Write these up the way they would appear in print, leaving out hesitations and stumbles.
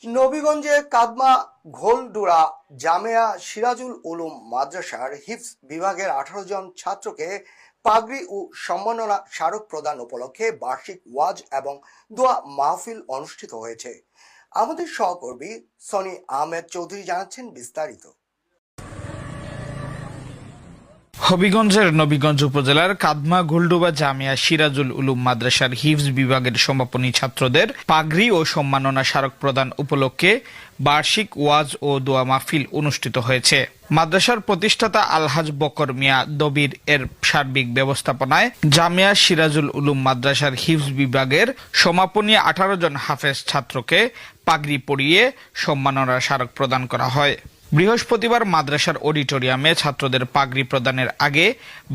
নবীগঞ্জে কাদমা ঘোলডুরা জামেয়া সিরাজুল উলুম মাদ্রাসার হিফজ বিভাগের 18 জন ছাত্রকে পাগড়ি ও সম্মাননা স্মারক প্রদান উপলক্ষে বার্ষিক ওয়াজ এবং দোয়া মাহফিল অনুষ্ঠিত হয়েছে। আমাদের সহকর্মী সনি আহমেদ চৌধুরী জানাচ্ছেন বিস্তারিত। হবিগঞ্জের নবীগঞ্জ উপজেলার কাদমা ঘোলডুবা জামিয়া সিরাজুল উলুম মাদ্রাসার হিফজ বিভাগের সমাপনী ছাত্রদের পাগড়ি ও সম্মাননা স্মারক প্রদান উপলক্ষে বার্ষিক ওয়াজ ও দোয়া মাহফিল অনুষ্ঠিত হয়েছে। মাদ্রাসার প্রতিষ্ঠাতা আলহাজ বকর মিয়া দবির এর সার্বিক ব্যবস্থাপনায় জামিয়া সিরাজুল উলুম মাদ্রাসার হিফজ বিভাগের সমাপনী 18 জন হাফেজ ছাত্রকে পাগড়ি পরিয়ে সম্মাননা স্মারক প্রদান করা হয়। বৃহস্পতিবার মাদ্রাসার অডিটোরিয়ামে ছাত্রদের পাগড়ি প্রদানের আগে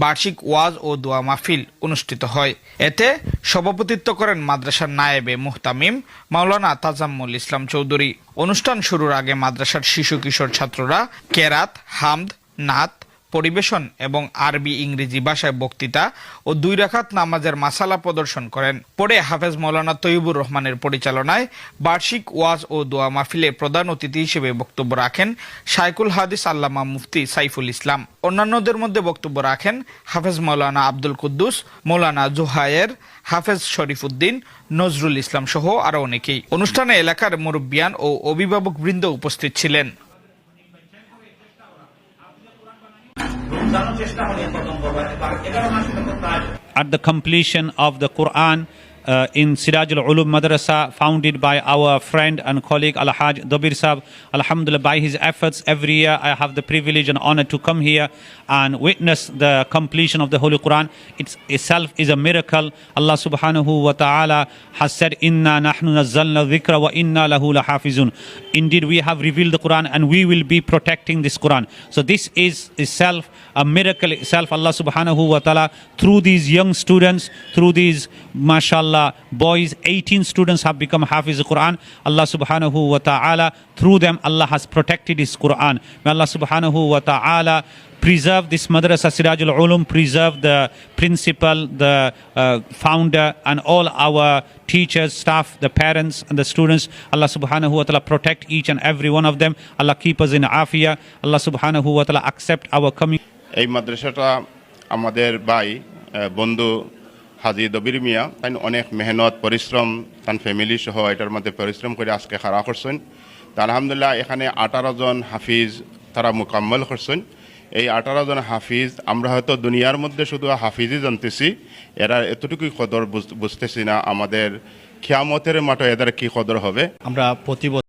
বার্ষিক ওয়াজ ও দোয়া মাহফিল অনুষ্ঠিত হয়। এতে সভাপতিত্ব করেন মাদ্রাসার নায়েবে মুহতামিম মাওলানা তাজাম্মুল ইসলাম চৌধুরী। অনুষ্ঠান শুরুর আগে মাদ্রাসার শিশু কিশোর ছাত্ররা কেরাত, হামদ, নাত, পরিবেশন এবং আরবি ইংরেজি ভাষায় বক্তৃতা ও 2 রাকাত নামাজের মাসালা প্রদর্শন করেন। পরে হাফেজ মাওলানা তৈয়বুর রহমানের পরিচালনায় বার্ষিক ওয়াজ ও দোয়া মাহফিলে প্রধান অতিথি হিসেবে বক্তব্য রাখেন শাইখুল হাদিস আল্লামা মুফতি সাইফুল ইসলাম। অন্যান্যদের মধ্যে বক্তব্য রাখেন হাফেজ মাওলানা আব্দুল কুদ্দুস, মাওলানা জুহায়ের, হাফেজ শরীফউদ্দিন, নজরুল ইসলাম সহ আরো অনেকেই। অনুষ্ঠানে এলাকার মুরব্বিয়ান ও অভিভাবক বৃন্দ উপস্থিত ছিলেন। At the completion of the Quran in Sirajul Ulum Madrasa, founded by our friend and colleague Alhaj Dobir Sahab, alhamdulillah, by his efforts, every year I have the privilege and honor to come here and witness the completion of the Holy Quran. It itself is a miracle. Allah subhanahu wa ta'ala has said, Inna nahnu nazzalna dhikra wa inna lahu lahafizun. Indeed, we have revealed the Quran and we will be protecting this Quran. So this is itself a miracle itself. Allah subhanahu wa ta'ala, through these young students, through these mashallah boys, 18 students have become Hafiz Quran. Allah subhanahu wa ta'ala, through them Allah has protected his Quran. May Allah subhanahu wa ta'ala preserve this madrasa Sirajul Ulum, preserve the principal, the founder, and all our teachers, staff, the parents and the students. Allah subhanahu wa ta'ala protect each and every one of them. Allah keep us in afiyah. Allah subhanahu wa ta'ala accept our coming. এই মাদ্রাসাটা আমাদের ভাই বন্ধু হাজি দবির মিয়া তাই অনেক মেহনত পরিশ্রম তার family সহ এটার মধ্যে পরিশ্রম করে আজকে খাড়া করছেন। তা আলহামদুলিল্লাহ এখানে 18 জন হাফিজ তারা মোকাম্মল করছেন। এই 18 জন হাফিজ আমরা হয়তো দুনিয়ার মধ্যে শুধু হাফিজই জানতেছি, এরা এতটুকুই কদর বুঝতেছি না আমাদের কিয়ামতের মাঠে এদের কি কদর হবে। আমরা প্রতি